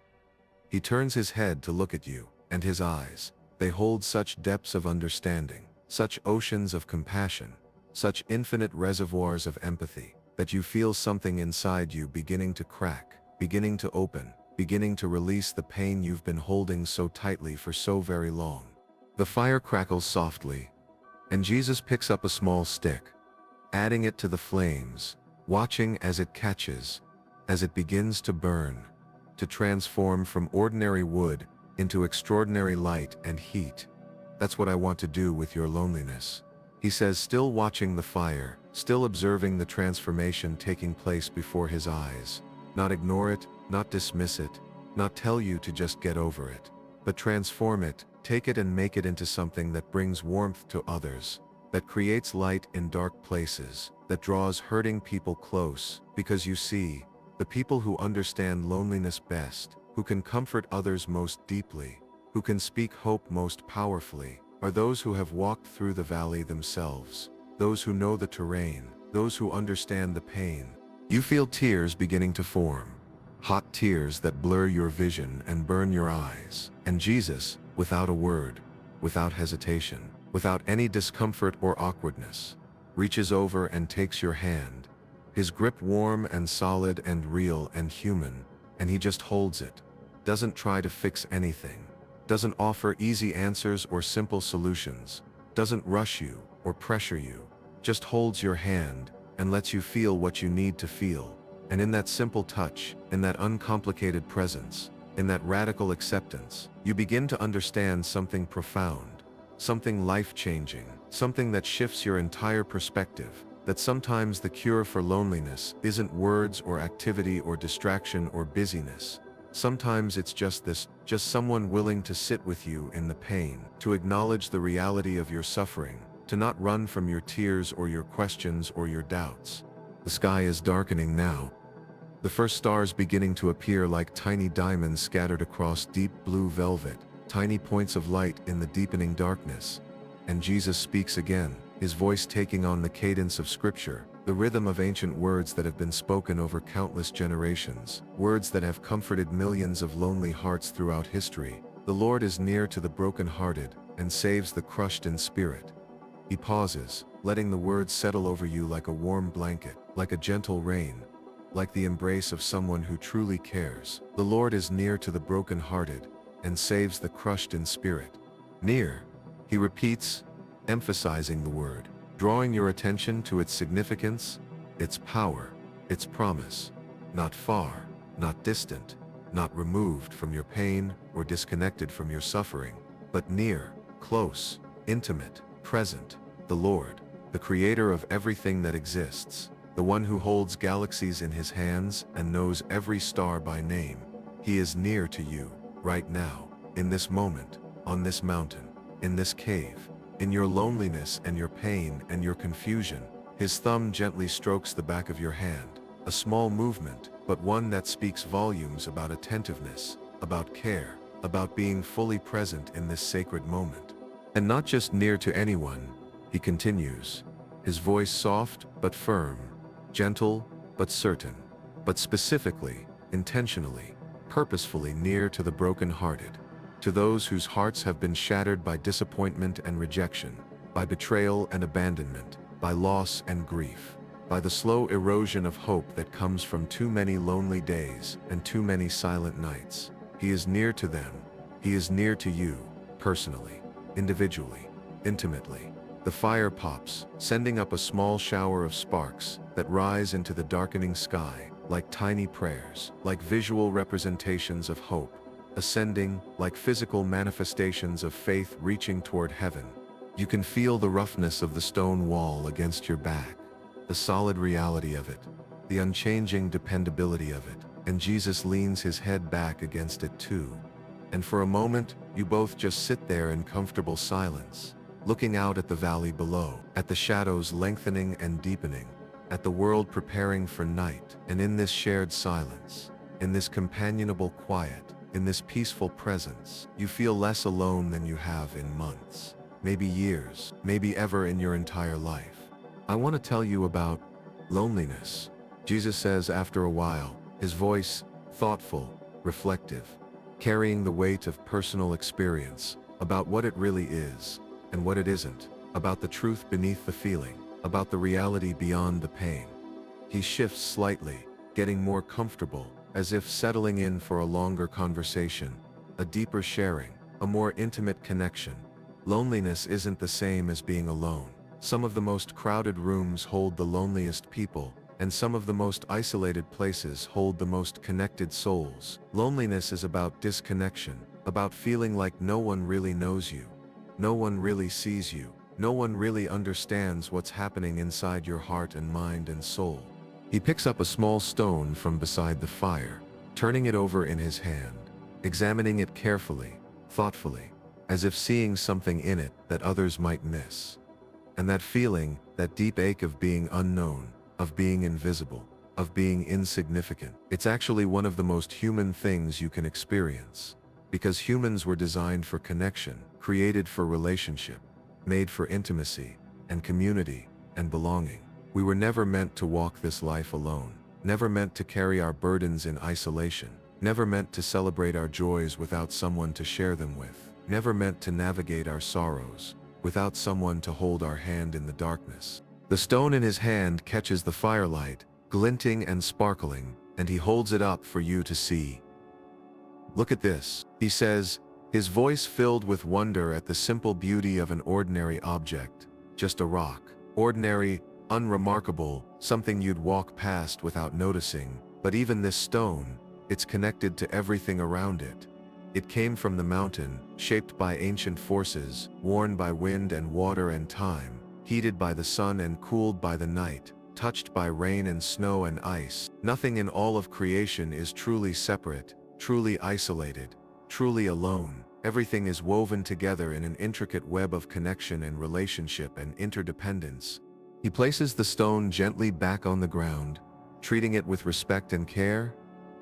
He turns his head to look at you, and his eyes, they hold such depths of understanding, such oceans of compassion, such infinite reservoirs of empathy, that you feel something inside you beginning to crack, beginning to open, beginning to release the pain you've been holding so tightly for so very long. The fire crackles softly, and Jesus picks up a small stick, adding it to the flames, watching as it catches, as it begins to burn, to transform from ordinary wood into extraordinary light and heat. "That's what I want to do with your loneliness," he says, still watching the fire, still observing the transformation taking place before his eyes. Not ignore it, not dismiss it, not tell you to just get over it, but transform it, take it and make it into something that brings warmth to others, that creates light in dark places, that draws hurting people close, because you see, the people who understand loneliness best, who can comfort others most deeply, who can speak hope most powerfully, are those who have walked through the valley themselves, those who know the terrain, those who understand the pain. You feel tears beginning to form, hot tears that blur your vision and burn your eyes, and Jesus, without a word, without hesitation, without any discomfort or awkwardness, reaches over and takes your hand, his grip warm and solid and real and human, and he just holds it, doesn't try to fix anything, doesn't offer easy answers or simple solutions, doesn't rush you or pressure you, just holds your hand and lets you feel what you need to feel. And in that simple touch, in that uncomplicated presence, in that radical acceptance, you begin to understand something profound, something life-changing, something that shifts your entire perspective, that sometimes the cure for loneliness isn't words or activity or distraction or busyness. Sometimes it's just someone willing to sit with you in the pain, to acknowledge the reality of your suffering, to not run from your tears or your questions or your doubts. The sky is darkening now. The first stars beginning to appear like tiny diamonds scattered across deep blue velvet, tiny points of light in the deepening darkness. And Jesus speaks again, his voice taking on the cadence of Scripture, the rhythm of ancient words that have been spoken over countless generations, words that have comforted millions of lonely hearts throughout history. "The Lord is near to the brokenhearted and saves the crushed in spirit." He pauses, letting the words settle over you like a warm blanket, like a gentle rain, like the embrace of someone who truly cares. "The Lord is near to the brokenhearted and saves the crushed in spirit." Near, he repeats, emphasizing the word, drawing your attention to its significance, its power, its promise. Not far, not distant, not removed from your pain or disconnected from your suffering, but near, close, intimate, present. The Lord, the creator of everything that exists, the one who holds galaxies in his hands and knows every star by name. He is near to you, right now, in this moment, on this mountain, in this cave, in your loneliness and your pain and your confusion. His thumb gently strokes the back of your hand, a small movement, but one that speaks volumes about attentiveness, about care, about being fully present in this sacred moment. And not just near to anyone, he continues, his voice soft but firm, gentle but certain, but specifically, intentionally, purposefully near to the brokenhearted, to those whose hearts have been shattered by disappointment and rejection, by betrayal and abandonment, by loss and grief, by the slow erosion of hope that comes from too many lonely days and too many silent nights. He is near to them. He is near to you, personally, individually, intimately. The fire pops, sending up a small shower of sparks that rise into the darkening sky, like tiny prayers, like visual representations of hope, ascending, like physical manifestations of faith reaching toward heaven. You can feel the roughness of the stone wall against your back, the solid reality of it, the unchanging dependability of it, and Jesus leans his head back against it too. And for a moment, you both just sit there in comfortable silence, looking out at the valley below, at the shadows lengthening and deepening, at the world preparing for night. And in this shared silence, in this companionable quiet, in this peaceful presence, you feel less alone than you have in months, maybe years, maybe ever in your entire life. I want to tell you about loneliness. Jesus says after a while, his voice thoughtful, reflective, carrying the weight of personal experience about what it really is and what it isn't, about the truth beneath the feeling, about the reality beyond the pain. He shifts slightly, getting more comfortable, as if settling in for a longer conversation, a deeper sharing, a more intimate connection. Loneliness isn't the same as being alone. Some of the most crowded rooms hold the loneliest people, and some of the most isolated places hold the most connected souls. Loneliness is about disconnection, about feeling like no one really knows you. No one really sees you. No one really understands what's happening inside your heart and mind and soul. He picks up a small stone from beside the fire, turning it over in his hand, examining it carefully, thoughtfully, as if seeing something in it that others might miss. And that feeling, that deep ache of being unknown, of being invisible, of being insignificant, it's actually one of the most human things you can experience. Because humans were designed for connection, created for relationship, made for intimacy, and community, and belonging. We were never meant to walk this life alone, never meant to carry our burdens in isolation, never meant to celebrate our joys without someone to share them with, never meant to navigate our sorrows without someone to hold our hand in the darkness. The stone in his hand catches the firelight, glinting and sparkling, and he holds it up for you to see. "Look at this," he says, his voice filled with wonder at the simple beauty of an ordinary object, just a rock. Ordinary, unremarkable, something you'd walk past without noticing. But even this stone, it's connected to everything around it. It came from the mountain, shaped by ancient forces, worn by wind and water and time, heated by the sun and cooled by the night, touched by rain and snow and ice. Nothing in all of creation is truly separate, truly isolated, truly alone. Everything is woven together in an intricate web of connection and relationship and interdependence. He places the stone gently back on the ground, treating it with respect and care.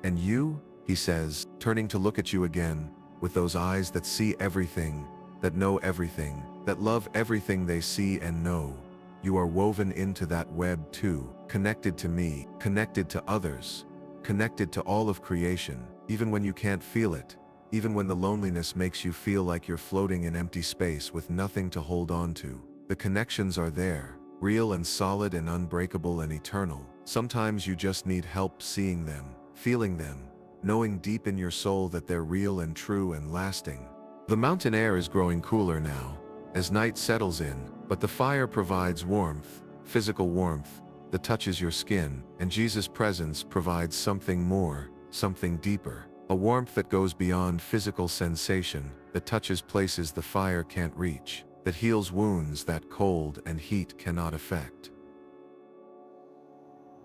"And you," he says, turning to look at you again, with those eyes that see everything, that know everything, that love everything they see and know. "You are woven into that web too, connected to me, connected to others, connected to all of creation, even when you can't feel it, even when the loneliness makes you feel like you're floating in empty space with nothing to hold on to. The connections are there, real and solid and unbreakable and eternal. Sometimes you just need help seeing them, feeling them, knowing deep in your soul that they're real and true and lasting." The mountain air is growing cooler now, as night settles in, but the fire provides warmth, physical warmth, that touches your skin, and Jesus' presence provides something more, something deeper. A warmth that goes beyond physical sensation, that touches places the fire can't reach, that heals wounds that cold and heat cannot affect.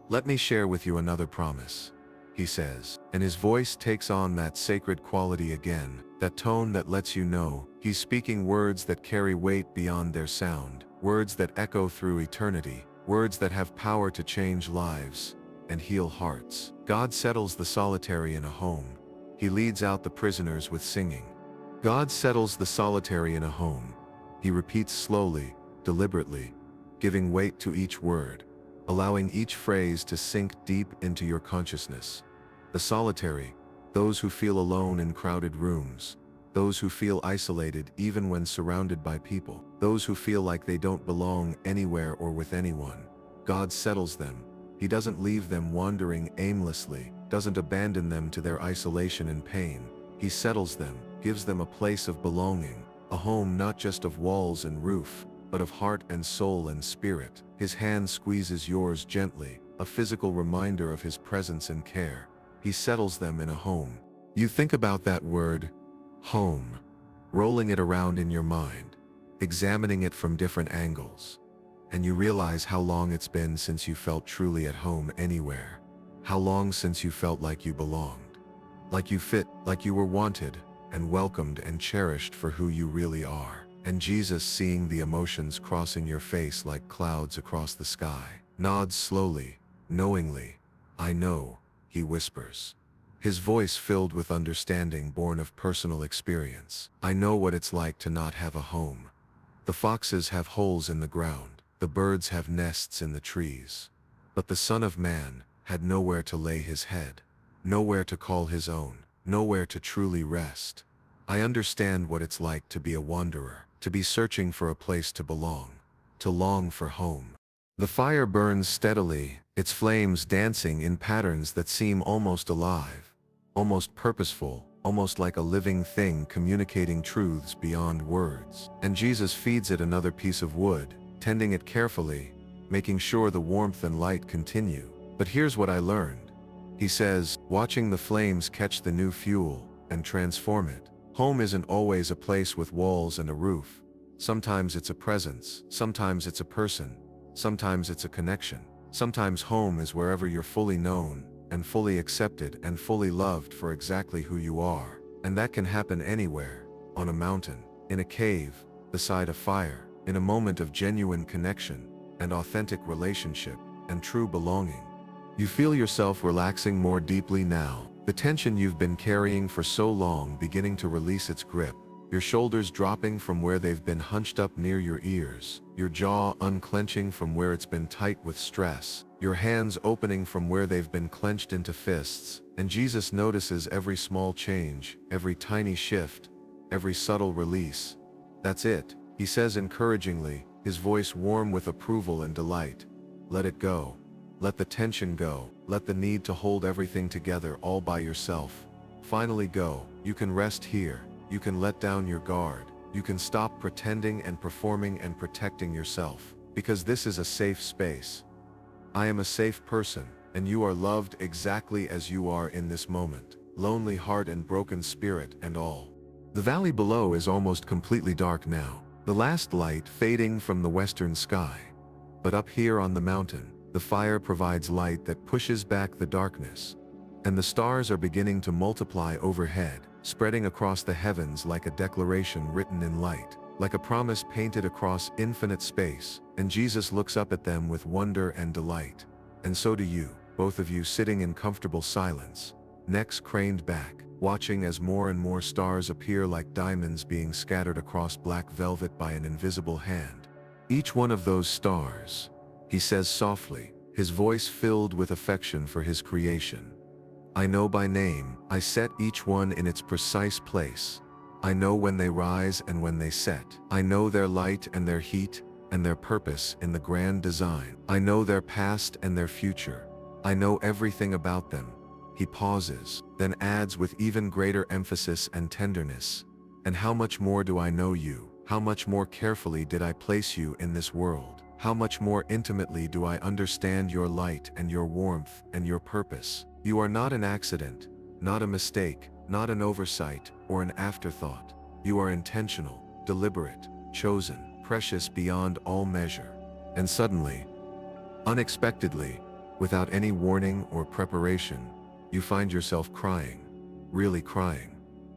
"Let me share with you another promise," he says, and his voice takes on that sacred quality again, that tone that lets you know he's speaking words that carry weight beyond their sound, words that echo through eternity, words that have power to change lives and heal hearts. God settles the solitary in a home. He leads out the prisoners with singing. God settles the solitary in a home. He repeats slowly, deliberately, giving weight to each word, allowing each phrase to sink deep into your consciousness. The solitary, those who feel alone in crowded rooms, those who feel isolated even when surrounded by people, those who feel like they don't belong anywhere or with anyone. God settles them. He doesn't leave them wandering aimlessly, doesn't abandon them to their isolation and pain. He settles them, gives them a place of belonging, A home not just of walls and roof, but of heart and soul and spirit. His hand squeezes yours gently, a physical reminder of his presence and care. He settles them in a home. You think about that word, home, rolling it around in your mind, examining it from different angles, and you realize how long it's been since you felt truly at home anywhere. How long since you felt like you belonged, like you fit, like you were wanted and welcomed and cherished for who you really are. And Jesus, seeing the emotions crossing your face like clouds across the sky, nods slowly, knowingly. "I know," he whispers, his voice filled with understanding born of personal experience. "I know what it's like to not have a home. The foxes have holes in the ground, the birds have nests in the trees. But the Son of Man had nowhere to lay his head, nowhere to call his own, nowhere to truly rest. I understand what it's like to be a wanderer, to be searching for a place to belong, to long for home." The fire burns steadily, its flames dancing in patterns that seem almost alive, almost purposeful, almost like a living thing communicating truths beyond words. And Jesus feeds it another piece of wood, tending it carefully, making sure the warmth and light continue. "But here's what I learned," he says, watching the flames catch the new fuel and transform it. "Home isn't always a place with walls and a roof. Sometimes it's a presence, sometimes it's a person, sometimes it's a connection. Sometimes home is wherever you're fully known and fully accepted and fully loved for exactly who you are. And that can happen anywhere, on a mountain, in a cave, beside a fire, in a moment of genuine connection and authentic relationship and true belonging." You feel yourself relaxing more deeply now, the tension you've been carrying for so long beginning to release its grip, your shoulders dropping from where they've been hunched up near your ears, your jaw unclenching from where it's been tight with stress, your hands opening from where they've been clenched into fists. And Jesus notices every small change, every tiny shift, every subtle release. "That's it," he says encouragingly, his voice warm with approval and delight. "Let it go. Let the tension go. Let the need to hold everything together all by yourself finally go. You can rest here. You can let down your guard. You can stop pretending and performing and protecting yourself. Because this is a safe space. I am a safe person, and you are loved exactly as you are in this moment. Lonely heart and broken spirit and all." The valley below is almost completely dark now, the last light fading from the western sky. But up here on the mountain, the fire provides light that pushes back the darkness. And the stars are beginning to multiply overhead, spreading across the heavens like a declaration written in light, like a promise painted across infinite space. And Jesus looks up at them with wonder and delight. And so do you, both of you sitting in comfortable silence, necks craned back, watching as more and more stars appear like diamonds being scattered across black velvet by an invisible hand. "Each one of those stars," he says softly, his voice filled with affection for his creation. "I know by name. I set each one in its precise place. I know when they rise and when they set. I know their light and their heat and their purpose in the grand design. I know their past and their future. I know everything about them." He pauses, then adds with even greater emphasis and tenderness, "And how much more do I know you? How much more carefully did I place you in this world? How much more intimately do I understand your light and your warmth and your purpose? You are not an accident, not a mistake, not an oversight or an afterthought. You are intentional, deliberate, chosen, precious beyond all measure." And suddenly, unexpectedly, without any warning or preparation, you find yourself crying, really crying.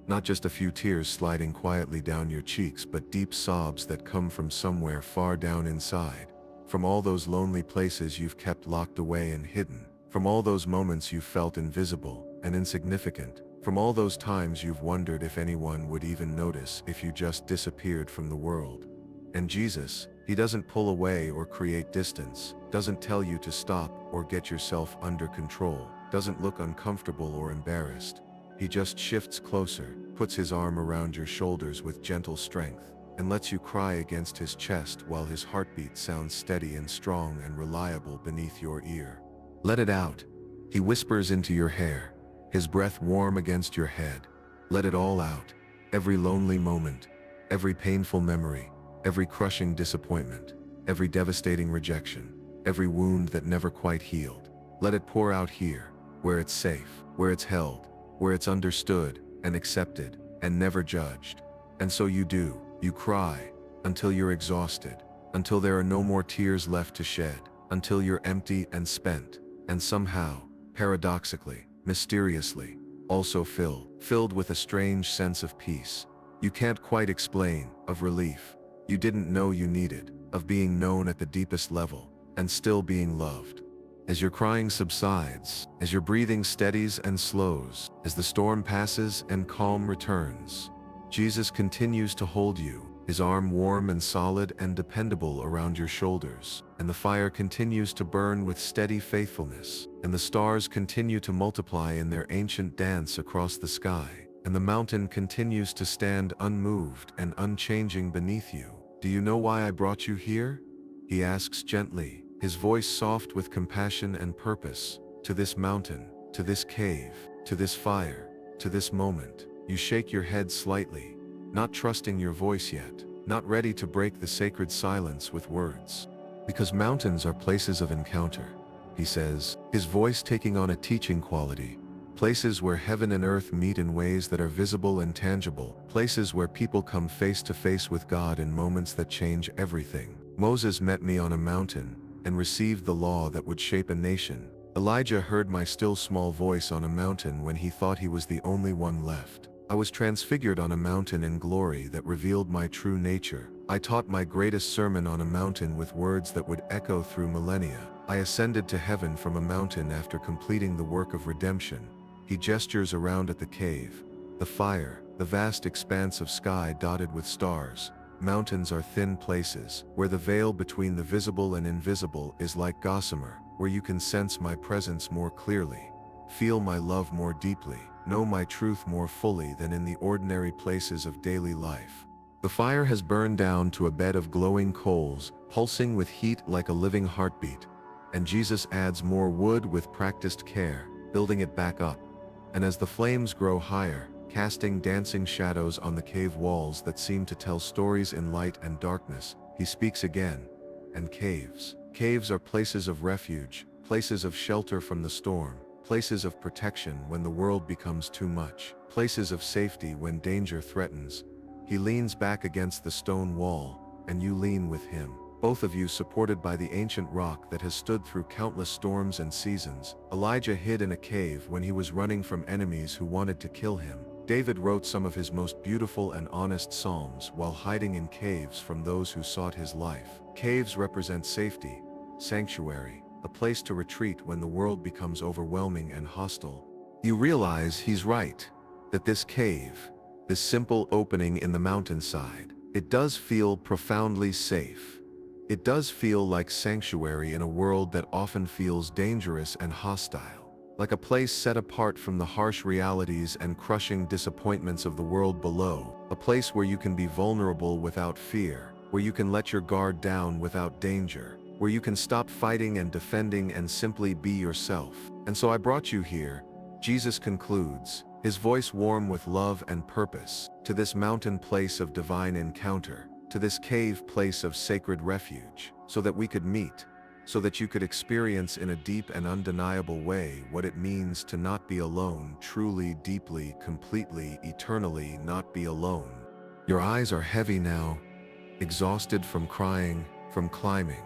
Not just a few tears sliding quietly down your cheeks, but deep sobs that come from somewhere far down inside. From all those lonely places you've kept locked away and hidden. From all those moments you've felt invisible and insignificant. From all those times you've wondered if anyone would even notice if you just disappeared from the world. And Jesus, he doesn't pull away or create distance, doesn't tell you to stop or get yourself under control, doesn't look uncomfortable or embarrassed. He just shifts closer, puts his arm around your shoulders with gentle strength, and lets you cry against his chest while his heartbeat sounds steady and strong and reliable beneath your ear. "Let it out," he whispers into your hair, his breath warm against your head. "Let it all out. Every lonely moment, Every painful memory, every crushing disappointment, every devastating rejection, every wound that never quite healed. Let it pour out here, where it's safe, where it's held, where it's understood and accepted and never judged. And so you do, you cry, until you're exhausted, until there are no more tears left to shed, until you're empty and spent, and somehow, paradoxically, mysteriously, also filled with a strange sense of peace. You can't quite explain, of relief you didn't know you needed, of being known at the deepest level, and still being loved. As your crying subsides, as your breathing steadies and slows, as the storm passes and calm returns, Jesus continues to hold you, his arm warm and solid and dependable around your shoulders, and the fire continues to burn with steady faithfulness, and the stars continue to multiply in their ancient dance across the sky, and the mountain continues to stand unmoved and unchanging beneath you. Do you know why I brought you here? He asks gently, his voice soft with compassion and purpose. To this mountain, to this cave, to this fire, to this moment. You shake your head slightly, not trusting your voice yet, not ready to break the sacred silence with words. Because mountains are places of encounter, he says, his voice taking on a teaching quality. Places where heaven and earth meet in ways that are visible and tangible. Places where people come face to face with God in moments that change everything. Moses met me on a mountain and received the law that would shape a nation. Elijah heard my still small voice on a mountain when he thought he was the only one left. I was transfigured on a mountain in glory that revealed my true nature. I taught my greatest sermon on a mountain with words that would echo through millennia. I ascended to heaven from a mountain after completing the work of redemption. He gestures around at the cave, the fire, the vast expanse of sky dotted with stars. Mountains are thin places, where the veil between the visible and invisible is like gossamer, where you can sense my presence more clearly, feel my love more deeply, know my truth more fully than in the ordinary places of daily life. The fire has burned down to a bed of glowing coals, pulsing with heat like a living heartbeat, and Jesus adds more wood with practiced care, building it back up. And as the flames grow higher, casting dancing shadows on the cave walls that seem to tell stories in light and darkness, he speaks again. And caves. Caves are places of refuge, places of shelter from the storm, places of protection when the world becomes too much, places of safety when danger threatens. He leans back against the stone wall, and you lean with him. Both of you supported by the ancient rock that has stood through countless storms and seasons. Elijah hid in a cave when he was running from enemies who wanted to kill him. David wrote some of his most beautiful and honest psalms while hiding in caves from those who sought his life. Caves represent safety, sanctuary, a place to retreat when the world becomes overwhelming and hostile. You realize he's right, that this cave, this simple opening in the mountainside, it does feel profoundly safe. It does feel like sanctuary in a world that often feels dangerous and hostile, like a place set apart from the harsh realities and crushing disappointments of the world below, a place where you can be vulnerable without fear, where you can let your guard down without danger, where you can stop fighting and defending and simply be yourself. And so I brought you here, Jesus concludes, his voice warm with love and purpose, to this mountain place of divine encounter, to this cave place of sacred refuge, so that we could meet, so that you could experience in a deep and undeniable way what it means to not be alone, truly, deeply, completely, eternally not be alone. Your eyes are heavy now, exhausted from crying, from climbing,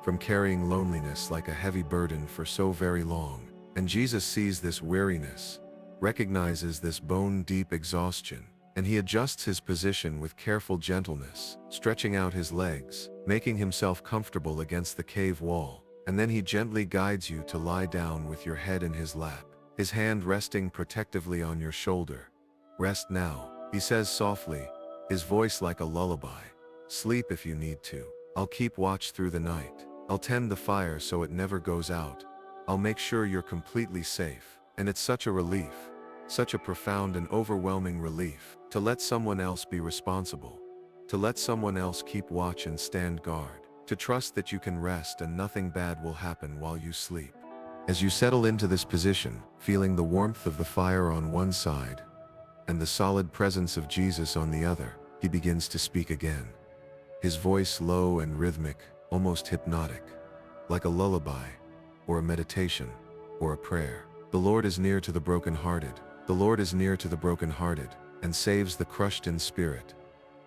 from carrying loneliness like a heavy burden for so very long. And Jesus sees this weariness, recognizes this bone-deep exhaustion, and he adjusts his position with careful gentleness, stretching out his legs, making himself comfortable against the cave wall. And then he gently guides you to lie down with your head in his lap, his hand resting protectively on your shoulder. Rest now, he says softly, his voice like a lullaby. Sleep if you need to. I'll keep watch through the night. I'll tend the fire so it never goes out. I'll make sure you're completely safe. And it's such a relief, such a profound and overwhelming relief, to let someone else be responsible, to let someone else keep watch and stand guard, to trust that you can rest and nothing bad will happen while you sleep. As you settle into this position, feeling the warmth of the fire on one side and the solid presence of Jesus on the other, he begins to speak again. His voice low and rhythmic, almost hypnotic, like a lullaby, or a meditation, or a prayer. The Lord is near to the brokenhearted. The Lord is near to the brokenhearted, and saves the crushed in spirit.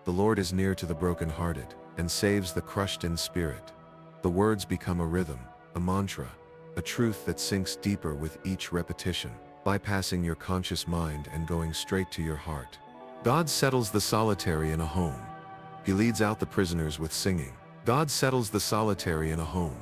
The Lord is near to the brokenhearted, and saves the crushed in spirit. The words become a rhythm, a mantra, a truth that sinks deeper with each repetition, bypassing your conscious mind and going straight to your heart. God settles the solitary in a home. He leads out the prisoners with singing. God settles the solitary in a home.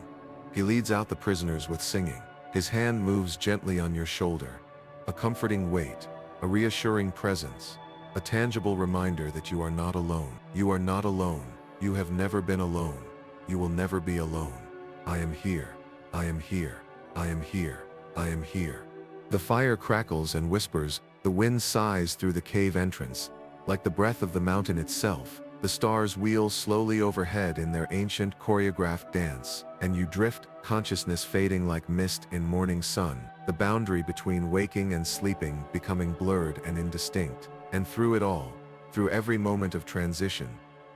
He leads out the prisoners with singing. His hand moves gently on your shoulder, a comforting weight, a reassuring presence, a tangible reminder that you are not alone. You are not alone. You have never been alone. You will never be alone. I am here. I am here. I am here. I am here. The fire crackles and whispers, the wind sighs through the cave entrance. Like the breath of the mountain itself, the stars wheel slowly overhead in their ancient choreographed dance, and you drift, consciousness fading like mist in morning sun, the boundary between waking and sleeping becoming blurred and indistinct. And through it all, through every moment of transition,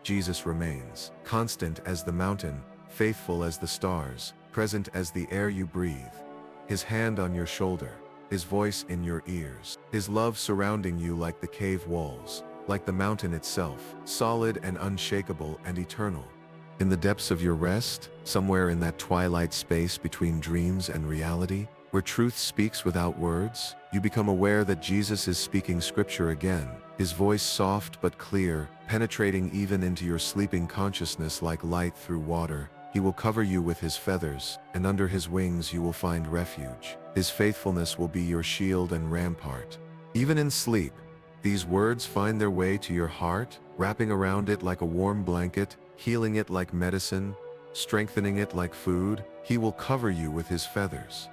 Jesus remains, constant as the mountain, faithful as the stars, present as the air you breathe. His hand on your shoulder, his voice in your ears, his love surrounding you like the cave walls, like the mountain itself, solid and unshakable and eternal. In the depths of your rest, somewhere in that twilight space between dreams and reality, where truth speaks without words, you become aware that Jesus is speaking scripture again, his voice soft but clear, penetrating even into your sleeping consciousness like light through water. He will cover you with his feathers, and under his wings you will find refuge. His faithfulness will be your shield and rampart. Even in sleep, these words find their way to your heart, wrapping around it like a warm blanket, healing it like medicine, strengthening it like food. He will cover you with his feathers.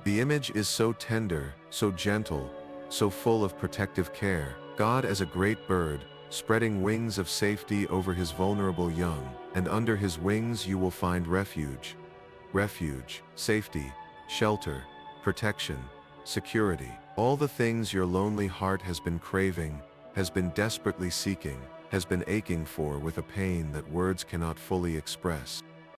The image is so tender, so gentle, so full of protective care. God as a great bird, spreading wings of safety over his vulnerable young, and under his wings you will find refuge. Refuge, safety, shelter, protection, security. All the things your lonely heart has been craving, has been desperately seeking, has been aching for with a pain that words cannot fully express.